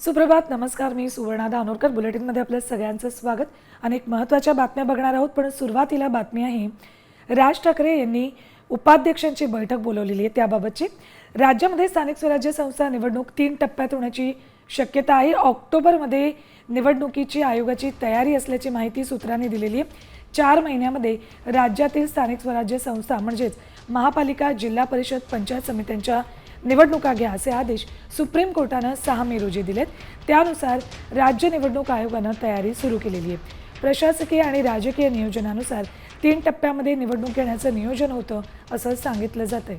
सुप्रभात, नमस्कार. मी सुवर्णा धानोरकर. बुलेटिनमध्ये आपलं सगळ्यांचं स्वागत. अनेक महत्त्वाच्या बातम्या बघणार आहोत, पण सुरुवातीला बातमी आहे राज ठाकरे यांनी उपाध्यक्षांची बैठक बोलवलेली आहे त्याबाबतची. राज्यामध्ये स्थानिक स्वराज्य संस्था निवडणूक 3 टप्प्यात होण्याची शक्यता आहे. ऑक्टोबरमध्ये निवडणुकीची आयोगाची तयारी असल्याची माहिती सूत्रांनी दिलेली आहे. 4 महिन्यामध्ये राज्यातील स्थानिक स्वराज्य संस्था म्हणजेच महापालिका, जिल्हा परिषद, पंचायत समित्यांच्या निवडणुका घ्या असे आदेश सुप्रीम कोर्टानं 6 मे रोजी दिलेत. त्यानुसार राज्य निवडणूक आयोगानं तयारी सुरू केलेली आहे. प्रशासकीय आणि राजकीय नियोजनानुसार 3 टप्प्यामध्ये निवडणूक घेण्याचं नियोजन होतं असं सांगितलं जातंय.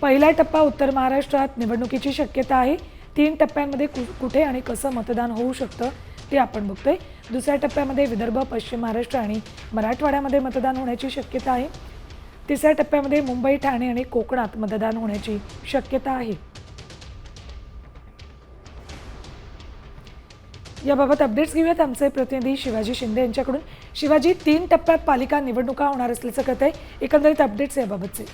पहिला टप्पा उत्तर महाराष्ट्रात निवडणुकीची शक्यता आहे. 3 टप्प्यांमध्ये कुठे आणि कसं मतदान होऊ शकतं ते आपण बघतोय. दुसऱ्या टप्प्यामध्ये विदर्भ, पश्चिम महाराष्ट्र आणि मराठवाड्यामध्ये मतदान होण्याची शक्यता आहे. तिसऱ्या टप्प्यामध्ये मुंबई, ठाणे आणि कोकणात मतदान होण्याची शक्यता आहे. याबाबत अपडेट्स घेऊयात आमचे प्रतिनिधी शिवाजी शिंदे यांच्याकडून. शिवाजी, 3 टप्प्यात पालिका निवडणुका होणार असल्याचं कळतंय. एकंदरीत अपडेट्स याबाबतचे.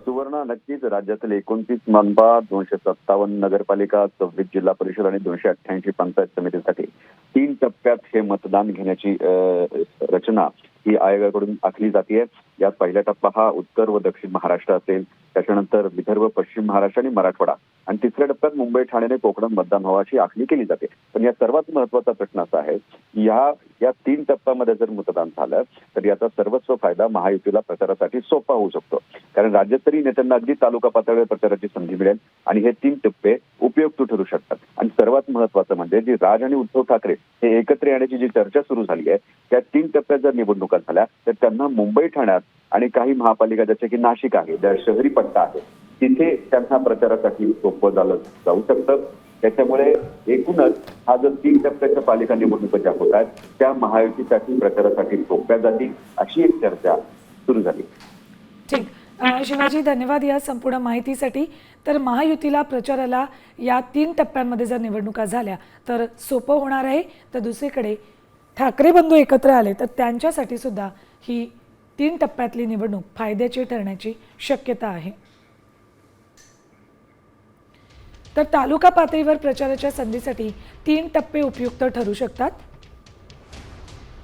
सुवर्ण, नक्कीच राज्यातील 29 मनपा, 257 नगरपालिका, 26 जिल्हा परिषद आणि 288 पंचायत समितीसाठी 3 टप्प्यात हे मतदान घेण्याची रचना ही आयोगाकडून आखली जाते. यात पहिला टप्पा हा उत्तर व दक्षिण महाराष्ट्र असेल, त्याच्यानंतर विदर्भ, पश्चिम महाराष्ट्र आणि मराठवाडा, आणि तिसऱ्या टप्प्यात मुंबई, ठाणे आणि कोकणात मतदान व्हावाची आखणी केली जाते. पण या सर्वात महत्वाचा प्रश्न असा आहे, या 3 टप्प्यामध्ये जर मतदान झालं तर याचा सर्वस्व फायदा महायुतीला प्रचारासाठी सोपा होऊ शकतो. कारण राज्यस्तरीय नेत्यांना अगदी तालुका पातळीवर प्रचाराची संधी मिळेल आणि हे 3 टप्पे उपयुक्त ठरू शकतात. आणि सर्वात महत्वाचं म्हणजे जी राज आणि उद्धव ठाकरे हे एकत्र येण्याची जी चर्चा सुरू झाली आहे, त्या 3 टप्प्यात जर निवडणुका झाल्या तर त्यांना मुंबई, ठाण्यात आणि काही महापालिका जसे की नाशिक आहे, ज्या शहरी पट्टा आहे, तिथे त्यांना प्रचारासाठी सोपं झालं जाऊ शकतं. त्याच्यामुळे एकूणच हा जर 3 टप्प्याच्या पालिका निवडणुका ज्या होत आहेत त्या महायुतीसाठी प्रचारासाठी सोप्या जातील अशी एक चर्चा सुरू झाली. ठीक, शिवाजी, धन्यवाद या संपूर्ण माहितीसाठी. तर महायुतीला प्रचाराला या 3 टप्प्यांमध्ये जर निवडणुका झाल्या तर सोपं होणार आहे. तर दुसरीकडे ठाकरे बंधू एकत्र आले तर त्यांच्यासाठी सुद्धा ही 3 टप्प्यातली निवडणूक फायद्याची ठरण्याची शक्यता आहे. तर तालुका पातळीवर प्रचाराच्या संधीसाठी 3 टप्पे उपयुक्त ठरू शकतात.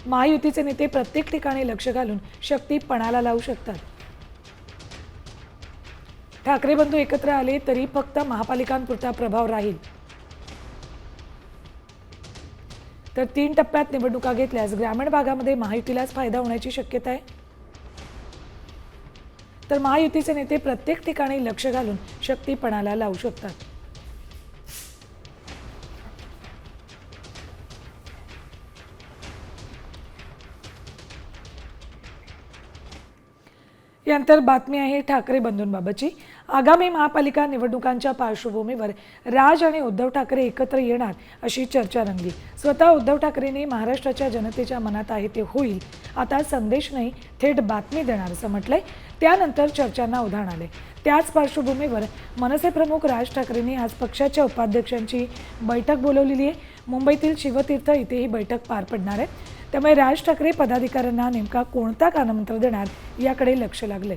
महायुतीचे नेते प्रत्येक ठिकाणी लक्ष घालून शक्ती पणाला लावू शकतात. ठाकरे बंधू एकत्र आले तरी फक्त महापालिकांपुरता प्रभाव राहील. तर 3 टप्प्यात निवडणुका घेतल्यास ग्रामीण भागामध्ये महायुतीलाच फायदा होण्याची शक्यता आहे. तर महायुतीचे नेते प्रत्येक ठिकाणी लक्ष घालून शक्ती पणाला लावू शकतात. यानंतर बातमी आहे ठाकरे बंधूंबाबतची. आगामी महापालिका निवडणुकांच्या पार्श्वभूमीवर राज आणि उद्धव ठाकरे एकत्र येणार अशी चर्चा रंगली. स्वतः उद्धव ठाकरेंनी महाराष्ट्राच्या जनतेच्या मनात आहे ते होईल, आता संदेश नाही थेट बातमी देणार असं म्हटलंय. त्यानंतर चर्चांना उधाण आले. त्याच पार्श्वभूमीवर मनसे प्रमुख राज ठाकरेंनी आज पक्षाच्या उपाध्यक्षांची बैठक बोलवलेली आहे. मुंबईतील शिवतीर्थ इथे ही बैठक पार पडणार आहे. त्यामुळे राज ठाकरे पदाधिकाऱ्यांना नेमका कोणता कानमंत्र देणार याकडे लक्ष लागले.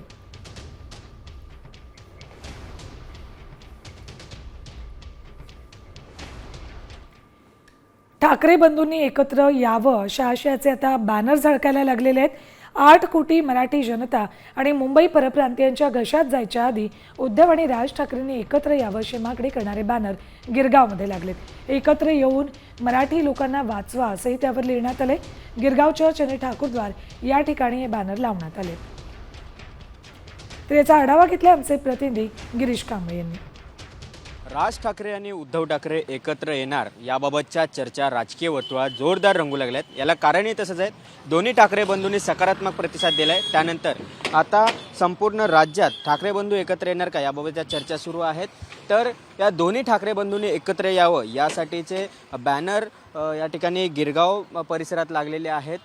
ठाकरे बंधूंनी एकत्र यावं अशा आशयाचे आता बॅनर झळकायला लागलेले आहेत. 8 कोटी मराठी जनता आणि मुंबई परप्रांतीयांच्या घशात जायच्या आधी उद्धव आणि राज ठाकरेंनी एकत्र यावं अशी मागणी करणारे बॅनर गिरगावमध्ये लागलेत. एकत्र येऊन मराठी लोकांना वाचवा असंही त्यावर लिहिण्यात आले. गिरगाव चर्च आणि ठाकूरद्वार या ठिकाणी हे बॅनर लावण्यात आले. तर याचा आढावा घेतला आमचे प्रतिनिधी गिरीश कांबळे यांनी. राज ठाकरे आणि उद्धव ठाकरे एकत्र येणार याबाबतच्या चर्चा राजकीय वर्तुळात जोरदार रंगू लागल्यात. याला कारणही तसंच आहे. दोन्ही ठाकरे बंधूंनी सकारात्मक प्रतिसाद दिला आहे. त्यानंतर आता संपूर्ण राज्यात ठाकरे बंधू एकत्र येणार का याबाबतच्या चर्चा सुरू आहेत. तर या दोन्ही ठाकरे बंधूंनी एकत्र यावं यासाठीचे बॅनर या ठिकाणी गिरगाव परिसरात लागलेले आहेत.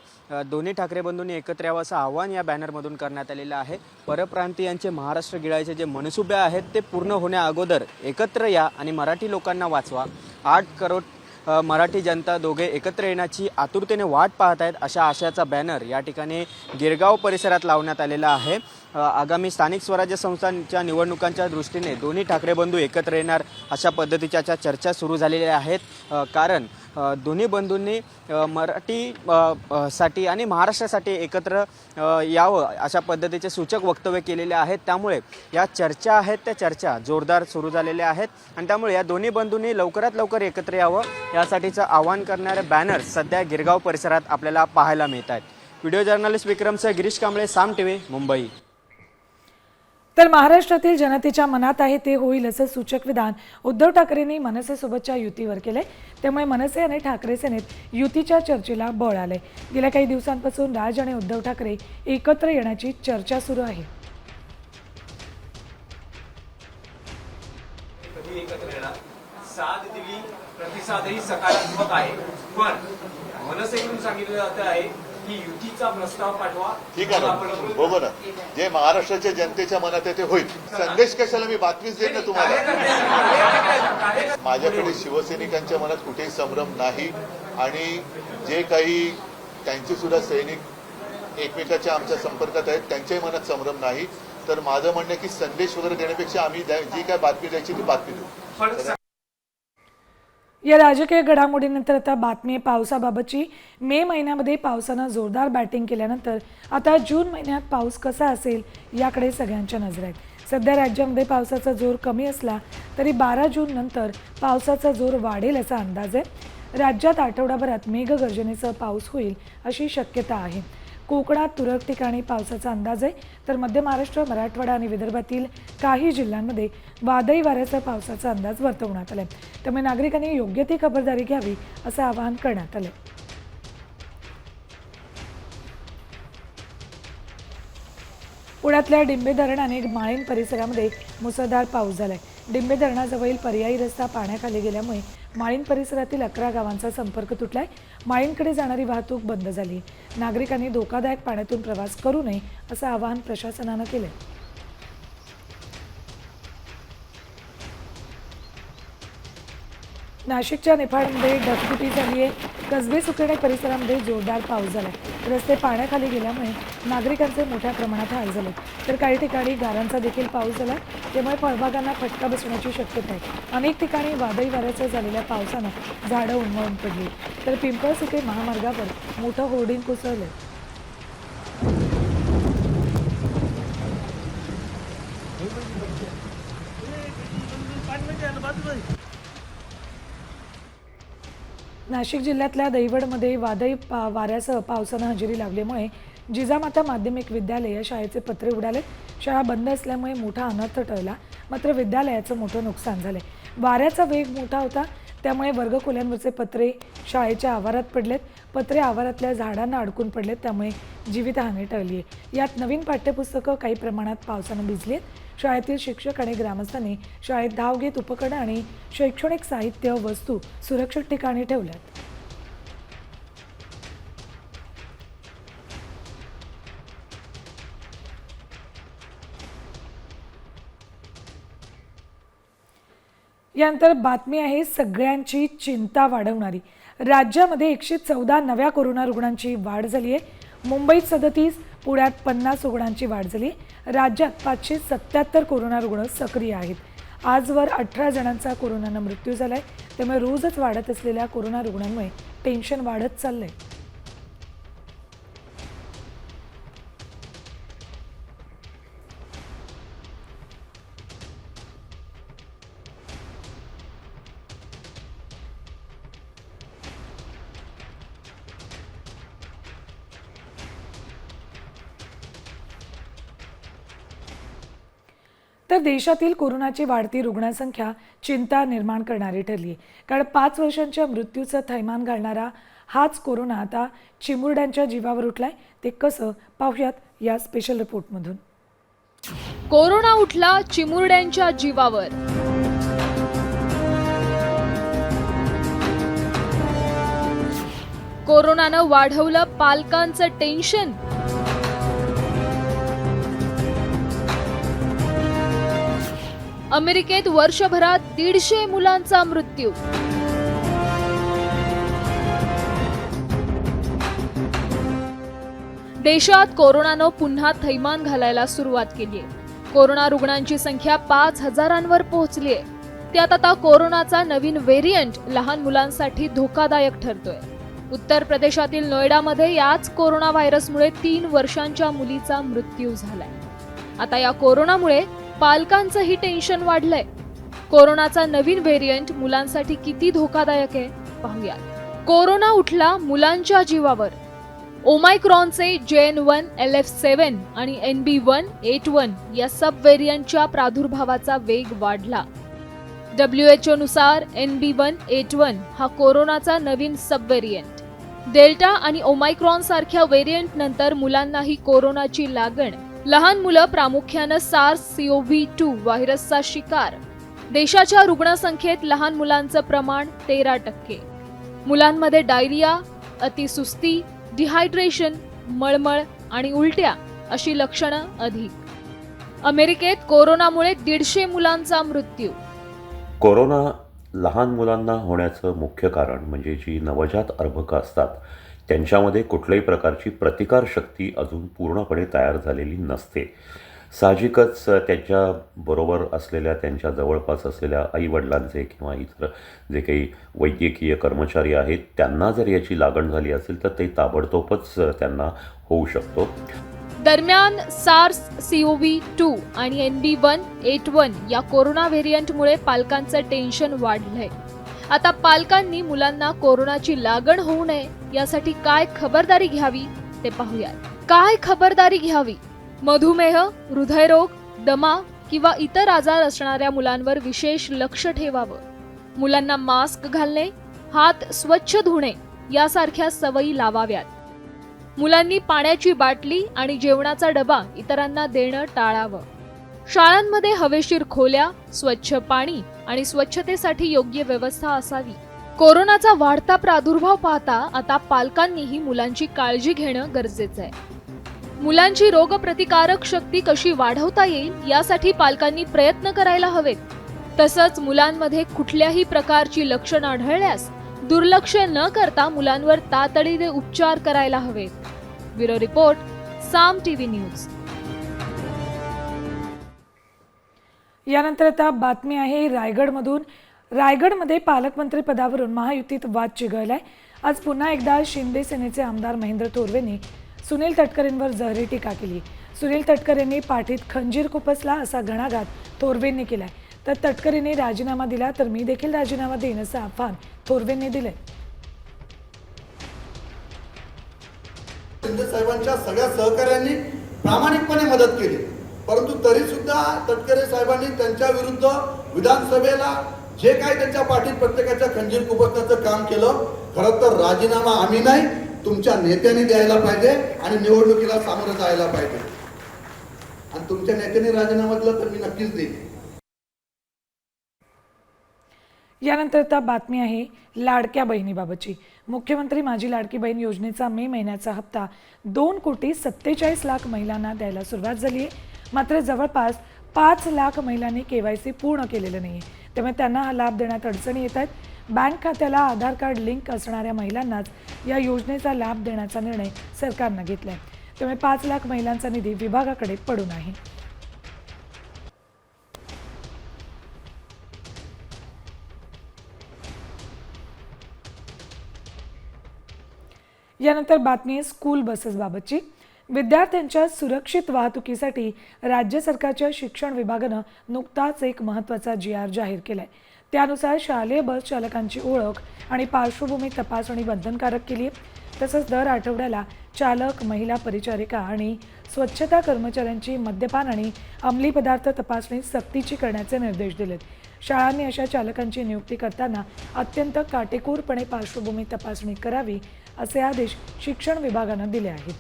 दोन्ही ठाकरे बंधूंनी एकत्र यावं असं आव्हान या बॅनरमधून करण्यात आलेलं आहे. परप्रांतीयांचे महाराष्ट्र गिळायचे जे मनसुबे आहेत ते पूर्ण होण्या अगोदर एकत्र या आणि मराठी लोकांना वाचवा. 8 करोड मराठी जनता दोघे एकत्र येण्याची आतुरतेने वाट पाहत आहेत अशा आशयाचा बॅनर या ठिकाणी गिरगाव परिसरात लावण्यात आलेला आहे। आगामी स्थानिक स्वराज्य संस्थांच्या निवडणुकांच्या दृष्टीने दोन्ही ठाकरे बंधू एकत्र येणार अशा पद्धतीच्या चर्चा सुरू झालेल्या आहेत। कारण दोन्ही बंधूंनी मराठी साठी आणि महाराष्ट्रासाठी एकत्र यावं अशा पद्धतीचे सूचक वक्तव्य केलेले आहेत। त्यामुळे या चर्चा आहेत त्या चर्चा जोरदार सुरू झालेल्या आहेत आणि त्यामुळे या दोन्ही बंधूंनी लवकरात लवकर एकत्र यावं यासाठीचं आवाहन करणारे बॅनर सध्या गिरगाव परिसरात आपल्याला पाहायला मिळत आहेत। व्हिडिओ जर्नलिस्ट विक्रमसह गिरीश कांबळे, साम टीव्ही, मुंबई। तर महाराष्ट्रातील जनतेच्या मनात आहे ते होईल असं सूचक विधान उद्धव ठाकरेंनी मनसेसोबतच्या युतीवर केले। त्यामुळे मनसे आणि ठाकरे सेनेत युतीच्या चर्चेला बळ आले। गेल्या काही दिवसांपासून राज आणि उद्धव ठाकरे एकत्र येण्याची चर्चा सुरू आहे। कधी एकत्र येणार, साथ दिली, प्रतिसादही सकारात्मक आहे, पण मनसेकडून सांगितलं जात आहे की युतीचा प्रस्ताव पाठवा। ठीक आहे ना, बघू ना, जे महाराष्ट्राच्या जनतेच्या मनात आहे ते होईल। संदेश कशाला मी बातमीच देत ना तुम्हाला। माझ्याकडे शिवसैनिकांच्या मनात कुठेही संभ्रम नाही आणि जे काही त्यांचे सुद्धा सैनिक एकमेकाच्या आमच्या संपर्कात आहेत त्यांच्याही मनात संभ्रम नाही। तर माझं म्हणणं की संदेश वगैरे देण्यापेक्षा आम्ही जी काय बातमी द्यायची ती बातमी देऊ। या राजकीय घडामोडीनंतर आता बातमी आहे पावसाबाबतची। मे महिन्यामध्ये पावसानं जोरदार बॅटिंग केल्यानंतर आता जून महिन्यात पाऊस कसा असेल याकडे सगळ्यांच्या नजर आहेत। सध्या राज्यामध्ये पावसाचा जोर कमी असला तरी 12 जून नंतर पावसाचा जोर वाढेल असा अंदाज आहे। राज्यात आठवडाभरात मेघगर्जनेसह पाऊस होईल अशी शक्यता आहे। कोकणात तुरळक ठिकाणी पावसाचा अंदाज आहे, तर मध्य महाराष्ट्र, मराठवाडा आणि विदर्भातील काही जिल्ह्यांमध्ये वादळी वाऱ्यासह पावसाचा अंदाज वर्तवण्यात आलाय। त्यामुळे नागरिकांनी योग्य ती खबरदारी घ्यावी असं आवाहन करण्यात आलंय। पुण्यातल्या डिंबे धरण आणि माळीण परिसरामध्ये मुसळधार पाऊस झालाय। डिंबे धरणाजवळील पर्यायी रस्ता पाण्याखाली गेल्यामुळे माळीण परिसरातील 11 गावांचा संपर्क तुटलाय। माळीणकडे जाणारी वाहतूक बंद झाली। नागरिकांनी धोकादायक पाण्यातून प्रवास करू नये असं आवाहन प्रशासनानं केलंय। नाशिकच्या निफाडमध्ये ढगफुटी झाली आहे। कसबे सुकेणे परिसरामध्ये जोरदार पाऊस झाला। रस्ते पाण्याखाली गेल्यामुळे नागरिकांचे मोठ्या प्रमाणात हाल झाले, तर काही ठिकाणी गारांचा देखील पाऊस झाला। त्यामुळे फळबागांना फटका बसण्याची शक्यता आहे। अनेक ठिकाणी वादळी वाऱ्यासह झालेल्या पावसानं झाडं उन्मळून पडली, तर पिंपळसुके महामार्गावर मोठं होर्डिंग कोसळलं। नाशिक जिल्ह्यातल्या दैवडमध्ये वादळी वाऱ्यासह पावसानं हजेरी लावल्यामुळे जिजामाता माध्यमिक विद्यालय या शाळेचे पत्रे उडाले। शाळा बंद असल्यामुळे मोठा अनर्थ टळला, मात्र विद्यालयाचं मोठं नुकसान झालंय। वाऱ्याचा वेग मोठा होता, त्यामुळे वर्गखोल्यांवरचे पत्रे शाळेच्या आवारात पडलेत। पत्रे आवारातल्या झाडांना अडकून पडलेत, त्यामुळे जीवितहानी टळली आहे। यात नवीन पाठ्यपुस्तकं काही प्रमाणात पावसानं भिजलीत। शाळेतील शिक्षक आणि ग्रामस्थांनी शाळेत धाव घेत उपकरणं आणि शैक्षणिक साहित्य वस्तू सुरक्षित ठिकाणी ठेवल्यात। यानंतर बातमी आहे सगळ्यांची चिंता वाढवणारी। राज्यामध्ये 114 नव्या कोरोना रुग्णांची वाढ झाली आहे। मुंबईत 37, पुण्यात 50 रुग्णांची वाढ झाली। राज्यात 577 कोरोना रुग्ण सक्रिय आहेत। आजवर 18 जणांचा कोरोनानं मृत्यू झालाय। त्यामुळे रोजच वाढत असलेल्या कोरोना रुग्णांमुळे टेन्शन वाढत चाललंय। तर देशातील कोरोनाची वाढती रुग्णसंख्या चिंता निर्माण करणारी ठरली आहे। कारण 5 वर्षांच्या मृत्यूचं थैमान घालणारा हाच कोरोना आता चिमुरड्यांच्या जीवावर उठलाय। ते कसं पाहूयात या स्पेशल रिपोर्टमधून। कोरोना उठला चिमुरड्यांच्या जीवावर। कोरोनानं वाढवलं पालकांचं टेन्शन। अमेरिकेत वर्षभरात 150 मुलांचा मृत्यू। देशात कोरोनानं पुन्हा थैमान घालायला सुरुवात केली आहे. कोरोना रुग्णांची संख्या 5,000वर पोहोचली आहे. त्यात आता कोरोनाचा नवीन व्हेरियंट लहान मुलांसाठी धोकादायक ठरतोय. उत्तर प्रदेशातील नोएडामध्ये याच कोरोना व्हायरसमुळे 3 वर्षांच्या मुलीचा मृत्यू झालाय. आता या कोरोनामुळे पालकांचंही टेन्शन वाढलंय. कोरोनाचा नवीन व्हेरियंट मुलांसाठी किती धोकादायक आहे पाहूया. कोरोना उठला मुलांच्या जीवावर. ओमायक्रॉनचे JN1, LF7 आणि NB181 या सब व्हेरियंटच्या प्रादुर्भावाचा वेग वाढला. WHO नुसार NB181 हा कोरोनाचा नवीन सब व्हेरियंट. डेल्टा आणि ओमायक्रॉन सारख्या व्हेरियंट नंतर मुलांनाही कोरोनाची लागण. लहान मुलं प्रामुख्यानं SARS-CoV-2 व्हायरसचा शिकार. देशाच्या रुग्णसंख्येत लहान मुलांचं प्रमाण 13%. मुलांमध्ये डायरिया, अतिसुस्ती, डिहायड्रेशन, मळमळ आणि उलट्या अशी लक्षणं अधिक. अमेरिकेत कोरोनामुळे 150 मुलांचा मृत्यू. कोरोना लहान मुलांना होण्याचं मुख्य कारण म्हणजे जी नवजात अर्भकं असतात त्यांच्यामध्ये कुठल्याही प्रकारची प्रतिकारशक्ती अजून पूर्णपणे तयार झालेली नसते. साहजिकच त्यांच्याबरोबर असलेल्या त्यांच्या जवळपास असलेल्या आईवडिलांचे किंवा इतर जे काही वैद्यकीय कर्मचारी आहेत त्यांना जर याची लागण झाली असेल तर ते ताबडतोबच त्यांना होऊ शकतो. दरम्यान SARS-CoV-2 आणि NB181 या कोरोना व्हेरियंटमुळे पालकांचं टेन्शन वाढलंय. आता पालकांनी मुलांना कोरोनाची लागण होऊ नये यासाठी काय खबरदारी घ्यावी ते पाहूया. काय खबरदारी घ्यावी? मधुमेह, हृदयरोग, दमा किंवा इतर आजार असणाऱ्या मुलांवर विशेष लक्ष ठेवावं. मुलांना मास्क घालणे, हात स्वच्छ धुणे यासारख्या सवयी लावाव्यात. मुलांनी पाण्याची बाटली आणि जेवणाचा डबा इतरांना देणं टाळावं. शाळांमध्ये हवेशीर खोल्या, स्वच्छ पाणी आणि स्वच्छतेसाठी योग्य व्यवस्था असावी. कोरोनाचा वाढता प्रादुर्भाव पाहता आता पालकांनीही मुलांची काळजी घेणं गरजेचं आहे. मुलांची रोगप्रतिकारक शक्ती कशी वाढवता येईल यासाठी पालकांनी प्रयत्न करायला हवेत. तसंच मुलांमध्ये कुठल्याही प्रकारची लक्षणं आढळल्यास दुर्लक्ष न करता मुलांवर तातडीने उपचार करायला हवेत. ब्युरो रिपोर्ट, साम टीव्ही न्यूज. यानंतर आता बातमी आहे रायगडमधून. रायगडमध्ये पालकमंत्री पदावरून महायुतीत वाद चिघळलाय. आज पुन्हा एकदा शिंदे सेनेचे आमदार महेंद्र थोरवेंनी सुनील तटकरेंवर जहरी टीका केली. सुनील तटकरेंनी पाठीत खंजीर खुपसला असा घणाघात थोरवेंनी केलाय. तर तटकरेंनी राजीनामा दिला तर मी देखील राजीनामा देईन असं आव्हान थोरवेंनी दिलंय. शिंदे साहेबांच्या सगळ्या सहकाऱ्यांनी प्रामाणिकपणे मदत केली, परंतु तरी सुद्धा तटकरे साहेबांनी त्यांच्या विरुद्ध विधानसभेला जे काही त्यांच्या पाठीत प्रत्येकाच्या खंजीर खुपसण्याचं काम केलं, खरं तर राजीनामा आम्ही नाही तुमच्या नेत्यांनी द्यायला पाहिजे आणि निवडणुकीला सामोरं जायला पाहिजे. आणि तुमच्या नेत्यांनी राजीनामा दिला तर मी नक्कीच देईन. यानंतर आता बातमी आहे लाडक्या बहिणीबाबतची. मुख्यमंत्री माझी लाडकी बहीण योजनेचा मे महिन्याचा हप्ता 2,47,00,000 महिलांना द्यायला सुरुवात झाली आहे. मात्र जवळपास 5 लाख महिलांनी KYC पूर्ण केलेलं नाही आहे. त्यामुळे त्यांना हा लाभ देण्यात अडचणी येत आहेत. बँक खात्याला आधार कार्ड लिंक असणाऱ्या महिलांनाच या योजनेचा लाभ देण्याचा निर्णय सरकारनं घेतला आहे. त्यामुळे 5 लाख महिलांचा निधी विभागाकडे पडून आहे. यानंतर बातमी आहे स्कूल बसेसबाबतची. विद्यार्थ्यांच्या सुरक्षित वाहतुकीसाठी राज्य सरकारच्या शिक्षण विभागानं नुकताच एक महत्त्वाचा GR जाहीर केलाय. त्यानुसार शालेय बस चालकांची ओळख आणि पार्श्वभूमी तपासणी बंधनकारक केली आहे. तसंच दर आठवड्याला चालक, महिला परिचारिका आणि स्वच्छता कर्मचाऱ्यांची मद्यपान आणि अंमली पदार्थ तपासणी सक्तीची करण्याचे निर्देश दिलेत. शाळांनी अशा चालकांची नियुक्ती करताना अत्यंत काटेकोरपणे पार्श्वभूमी तपासणी करावी असे आदेश शिक्षण विभागानं दिले आहेत.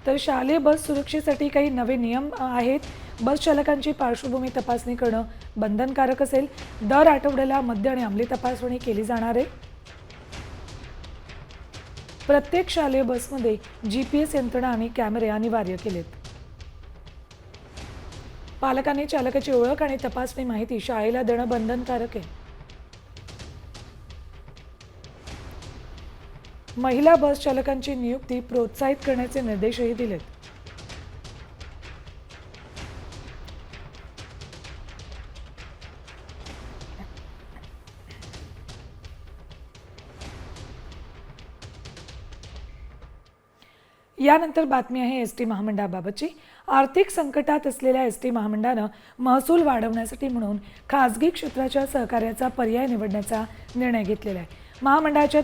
तर शालेय बस सुरक्षेसाठी काही नवे नियम आहेत. बस चालकांची पार्श्वभूमी तपासणी करणं बंधनकारक असेल. दर आठवड्याला मद्य आणि अंमली तपासणी केली जाणार आहे. प्रत्येक शालेय बसमध्ये GPS यंत्रणा आणि कॅमेरे अनिवार्य केलेत. पालकांनी चालकाची ओळख आणि तपासणी माहिती शाळेला देणं बंधनकारक आहे. महिला बस चालकांची नियुक्ती प्रोत्साहित करण्याचे निर्देशही दिलेत. यानंतर बातमी आहे एस टी महामंडळाबाबतची. आर्थिक संकटात असलेल्या एस टी महामंडळानं महसूल वाढवण्यासाठी म्हणून खासगी क्षेत्राच्या सहकार्याचा पर्याय निवडण्याचा निर्णय घेतलेला आहे. महामंडळाच्या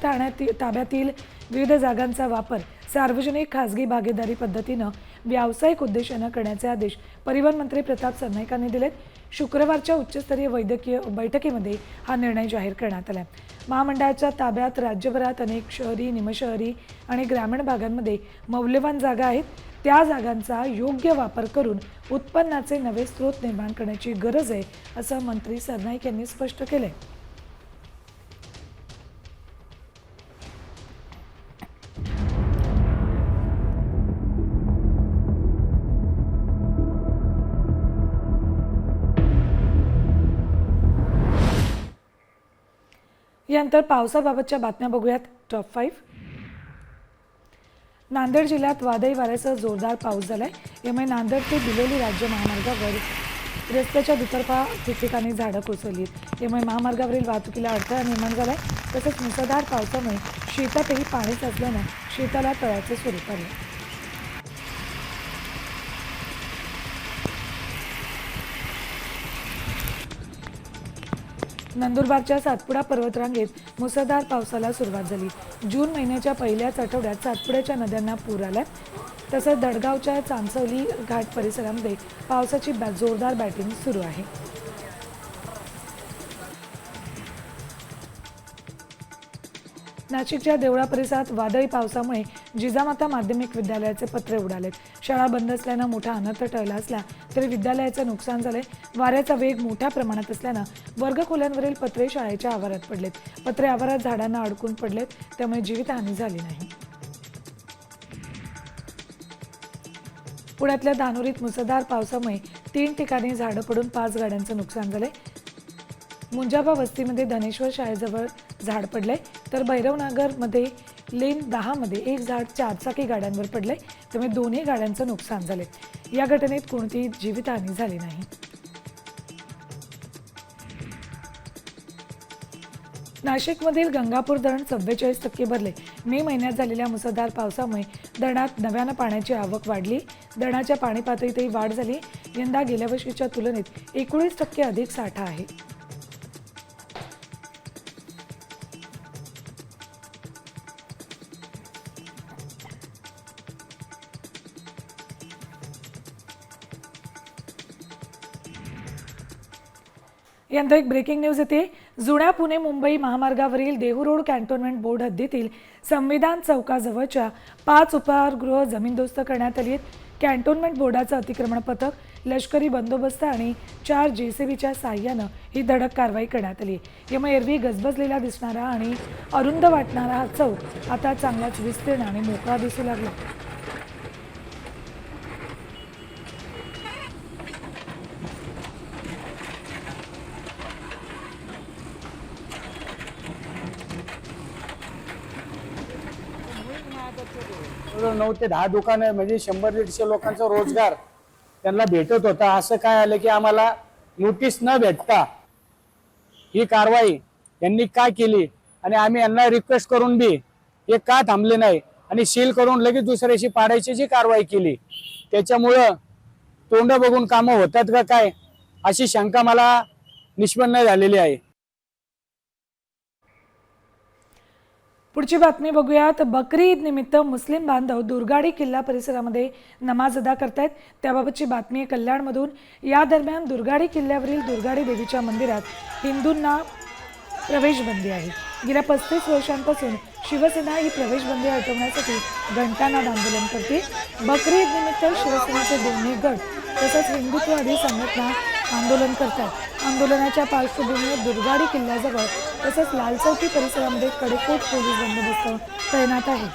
ताब्यातील विविध जागांचा वापर सार्वजनिक खासगी भागीदारी पद्धतीनं व्यावसायिक उद्देशानं करण्याचे आदेश परिवहन मंत्री प्रताप सरनाईकांनी दिलेत. शुक्रवारच्या उच्चस्तरीय वैद्यकीय बैठकीमध्ये हा निर्णय जाहीर करण्यात आला. महामंडळाच्या ताब्यात राज्यभरात अनेक शहरी, निमशहरी आणि ग्रामीण भागांमध्ये मौल्यवान जागा आहेत. त्या जागांचा योग्य वापर करून उत्पन्नाचे नवे स्रोत निर्माण करण्याची गरज आहे, असं मंत्री सरनाईक यांनी स्पष्ट केलंय. यानंतर पावसाबाबतच्या बातम्या बघूयात. टॉप 5. नांदेड जिल्ह्यात वादळी वाऱ्यासह जोरदार पाऊस झालाय. यामुळे नांदेड ते बिलोली राज्य महामार्गावर रस्त्याच्या दुतर्फा ठिकठिकाणी झाडं कोसळली. यामुळे महामार्गावरील वाहतुकीला अडथळा निर्माण झालाय. तसंच मुसळधार पावसामुळे शेतातही पाणी साचल्यानं शेताला तळ्याचे स्वरूप आले. नंदुरबारच्या सातपुडा पर्वतरांगेत मुसळधार पावसाला सुरुवात झाली. जून महिन्याच्या पहिल्याच आठवड्यात सातपुड्याच्या नद्यांना पूर आला. तसंच दडगावच्या चांचवली घाट परिसरामध्ये पावसाची जोरदार बॅटिंग सुरू आहे. नाशिकच्या देवळा परिसरात वादळी पावसामुळे जिजामाता माध्यमिक विद्यालयाचे पत्रे उडालेत. शाळा बंद असल्यानं मोठा अनर्थ टळला असला तरी विद्यालयाचं नुकसान झालंय. वाऱ्याचा वेग मोठ्या प्रमाणात असल्यानं वर्गखोल्यांवरील पत्रे शाळेच्या आवारात पडलेत. पत्रे आवारात झाडांना अडकून पडलेत, त्यामुळे जीवितहानी झाली नाही. पुण्यातल्या धानोरीत मुसळधार पावसामुळे 3 ठिकाणी झाडं पडून 5 गाड्यांचं नुकसान झालंय. मुंजाबा वस्तीमध्ये धनेश्वर शाळेजवळ झाड पडलंय, तर भैरवनगरमध्ये लेन 10 मध्ये एक झाड 4 चाकी गाड्यांवर पडलंय, त्यामुळे दोन्ही गाड्यांचं नुकसान झालंय. या घटनेत कोणतीही जीवितहानी झाली नाही. नाशिकमधील गंगापूर धरण 44% भरले. मे महिन्यात झालेल्या मुसळधार पावसामुळे धरणात नव्यानं पाण्याची आवक वाढली. धरणाच्या पाणी पातळीतही वाढ झाली. यंदा गेल्या वर्षीच्या तुलनेत 19% अधिक साठा आहे. यानंतर एक ब्रेकिंग न्यूज येते. जुन्या पुणे मुंबई महामार्गावरील देहू रोड कॅन्टोन्मेंट बोर्ड हद्दीतील संविधान चौकाजवळच्या 5 उपाहारगृह जमीनदोस्त करण्यात आली आहेत. कॅन्टोन्मेंट बोर्डाचं अतिक्रमण पथक, लष्करी बंदोबस्त आणि 4 JCBच्या साहाय्यानं ही धडक कारवाई करण्यात आली. यामुळे एरवी गजबजलेला दिसणारा आणि अरुंद वाटणारा हा चौक आता चांगलाच विस्तीर्ण आणि मोकळा दिसू लागला. जवळजवळ 9 ते 10 दुकानं म्हणजे 100-150 लोकांचा रोजगार त्यांना भेटत होता. असं काय आलं की आम्हाला नोटीस न भेटता ही कारवाई यांनी का केली आणि आम्ही यांना रिक्वेस्ट करून बी हे का थांबले नाही आणि सील करून लगेच दुसऱ्याशी पाडायची जी कारवाई केली, त्याच्यामुळं तोंड बघून कामं होतात का काय अशी शंका मला निष्पन्न झालेली आहे. पुढची बातमी बघूयात. बकरी ईद निमित्त मुस्लिम बांधव दुर्गाडी किल्ला परिसरामध्ये नमाज अदा करतायत, त्याबाबतची बातमी आहे कल्याणमधून. या दरम्यान दुर्गाडी किल्ल्यावरील दुर्गाडी देवीच्या मंदिरात हिंदूंना प्रवेशबंदी आहे. गेल्या 35 वर्षांपासून शिवसेना ही प्रवेशबंदी हटवण्यासाठी घंटानाद आंदोलन करते. बकरी ईद निमित्त शिवसेनेचे दोन्ही गट तसंच हिंदुत्ववादी संघटना आंदोलन करतात. आंदोलनाच्या पार्श्वभूमीवर दुर्गाडी किल्ल्याजवळ तसंच लाल चौकी परिसरामध्ये कडेकोट पोलीस बंदोबस्त तैनात आहे.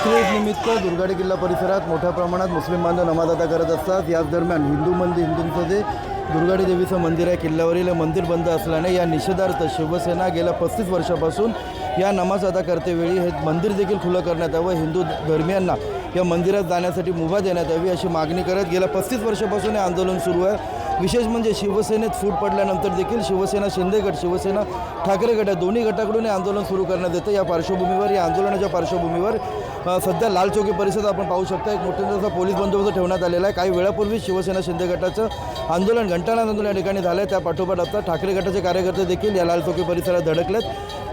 बकरी ईद निमित्त दुर्गाडी किल्ला परिसरात मोठ्या प्रमाणात मुस्लिम बांधव नमाज अदा करत असतात. याच दरम्यान हिंदूंचं जे दुर्गाडी देवीचं मंदिर आहे किल्ल्यावरील मंदिर बंद असल्याने या निषेधार्थ शिवसेना गेल्या 35 वर्षापासून या नमाज अदा करतेवेळी हे मंदिर देखील खुलं करण्यात यावं, हिंदू धर्मियांना या मंदिरात जाण्यासाठी मुभा देण्यात यावी अशी मागणी करत गेल्या 35 वर्षापासून हे आंदोलन सुरू आहे. विशेष म्हणजे शिवसेनेत फूट पडल्यानंतर देखील शिवसेना शिंदे गट, शिवसेना ठाकरे गट या दोन्ही गटाकडून हे आंदोलन सुरू करण्यात येतं. या पार्श्वभूमीवर, या आंदोलनाच्या पार्श्वभूमीवर सध्या लाल चौकी परिसरात आपण पाहू शकता एक मोठा पोलीस बंदोबस्त ठेवण्यात आलेला आहे. काही वेळापूर्वी शिवसेना शिंदे गटाचं आंदोलन घंटानाद आंदोलन या ठिकाणी झालं आहे. त्या पाठोपाठ आता ठाकरे गटाचे कार्यकर्ते देखील या लाल चौकी परिसरात धडकलेत.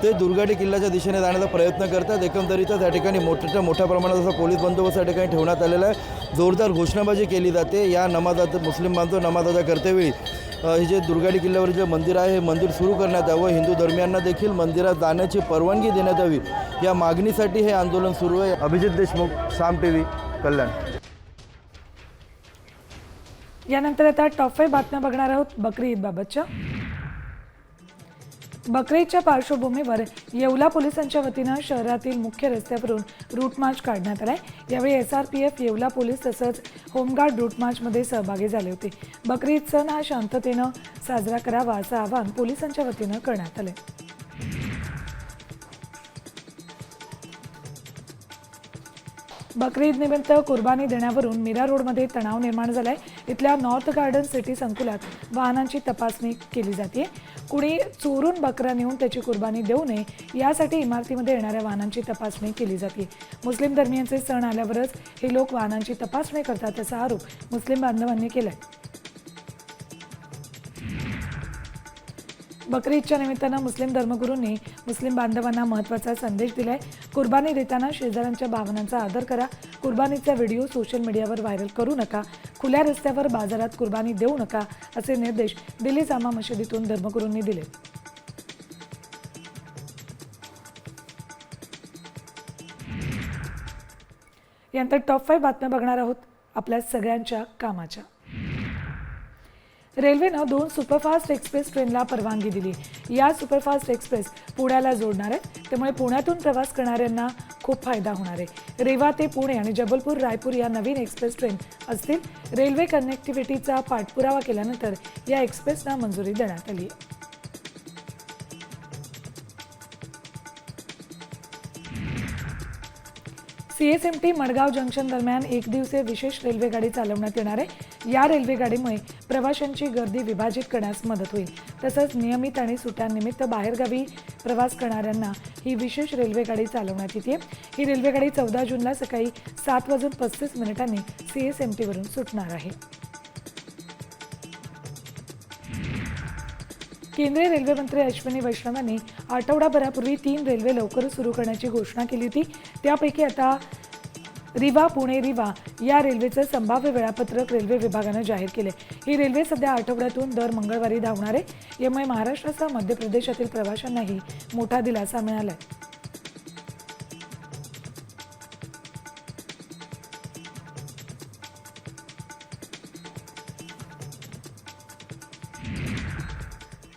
ते दुर्गाडी किल्ल्याच्या दिशेने जाण्याचा प्रयत्न करतात. एकंदरीतच या ठिकाणी मोठ्या प्रमाणात असा पोलीस बंदोबस्त या ठिकाणी ठेवण्यात आलेला आहे. जोरदार घोषणाबाजी केली जाते. या नमाजात मुस्लिम बांधव नमाज अदा करतेवेळी हे जे दुर्गाडी किल्ल्यावर जे मंदिर आहे हे मंदिर सुरू करण्यात यावं, हिंदू धर्मियांना देखील मंदिरात जाण्याची परवानगी देण्यात यावी या मागणीसाठी हे आंदोलन सुरू आहे. अभिजित देशमुख, साम टीव्ही, कल्याण. यानंतर आता टॉप 5 बातम्या बघणार आहोत बकरी ईदबाबतच्या. बकरी ईदच्या पार्श्वभूमीवर येवला पोलिसांच्या वतीनं शहरातील मुख्य रस्त्यावरून रूट मार्च काढण्यात आलाय. यावेळी SRPF, येवला पोलीस तसंच होमगार्ड रूट मार्चमध्ये सहभागी झाले होते. बकरी ईद सण हा शांततेनं साजरा करावा असं आवाहन पोलिसांच्या वतीनं करण्यात आलंय. बकरी ईदनिमित्त कुर्बानी देण्यावरून मीरा रोडमध्ये तणाव निर्माण झालाय. इथल्या नॉर्थ गार्डन सिटी संकुलात वाहनांची तपासणी केली जाते. कुणी चोरून बकरा नेऊन त्याची कुर्बानी देऊ नये यासाठी इमारतीमध्ये येणाऱ्या वाहनांची तपासणी केली जाते. मुस्लिम धर्मियांचे सण आल्यावरच हे लोक वाहनांची तपासणी करतात असा आरोप मुस्लिम बांधवांनी केलाय. बकरी ईदच्या निमित्तानं मुस्लिम धर्मगुरूंनी मुस्लिम बांधवांना महत्त्वाचा संदेश दिलाय. कुर्बानी देताना शेजाऱ्यांच्या भावनांचा आदर करा. कुर्बानीचा व्हिडिओ सोशल मीडियावर व्हायरल करू नका. खुल्या रस्त्यावर बाजारात कुर्बानी देऊ नका असे निर्देश दिल्ली जामा मशिदीतून धर्मगुरूंनी दिले. यानंतर टॉप 5 बातम्या बघणार आहोत आपल्या सगळ्यांच्या कामाच्या. रेल्वेनं 2 सुपरफास्ट एक्सप्रेस ट्रेनला परवानगी दिली. या सुपरफास्ट एक्सप्रेस पुण्याला जोडणार आहेत, त्यामुळे पुण्यातून प्रवास करणाऱ्यांना खूप फायदा होणार आहे. रेवा ते पुणे आणि जबलपूर रायपूर या नवीन एक्सप्रेस ट्रेन असतील. रेल्वे कनेक्टिव्हिटीचा पाठपुरावा केल्यानंतर या एक्सप्रेसना मंजुरी देण्यात आली आहे. CSMT मडगाव जंक्शन दरम्यान 1 दिवसीय विशेष रेल्वे गाडी चालवण्यात येणार आहे. या रेल्वे गाडीमुळे प्रवाशांची गर्दी विभाजित करण्यास मदत होईल. तसंच नियमित आणि सुट्ट्यांनिमित्त बाहेरगावी प्रवास करणाऱ्यांना ही विशेष रेल्वे गाडी चालवण्यात येते. ही रेल्वे गाडी 14 जूनला सकाळी 7:35 CSMT वरून सुटणार आहे. केंद्रीय रेल्वे मंत्री अश्विनी वैष्णव यांनी आठवडाभरापूर्वी 3 रेल्वे लवकर सुरू करण्याची घोषणा केली होती. त्यापैकी आता रिवा पुणे रिवा या रेल्वेचं संभाव्य वेळापत्रक रेल्वे विभागानं जाहीर केले. ही रेल्वे सध्या आठवड्यातून दर मंगळवारी धावणार आहे. यामुळे महाराष्ट्रासह मध्य प्रदेशातील प्रवाशांनाही मोठा दिलासा मिळाला आहे.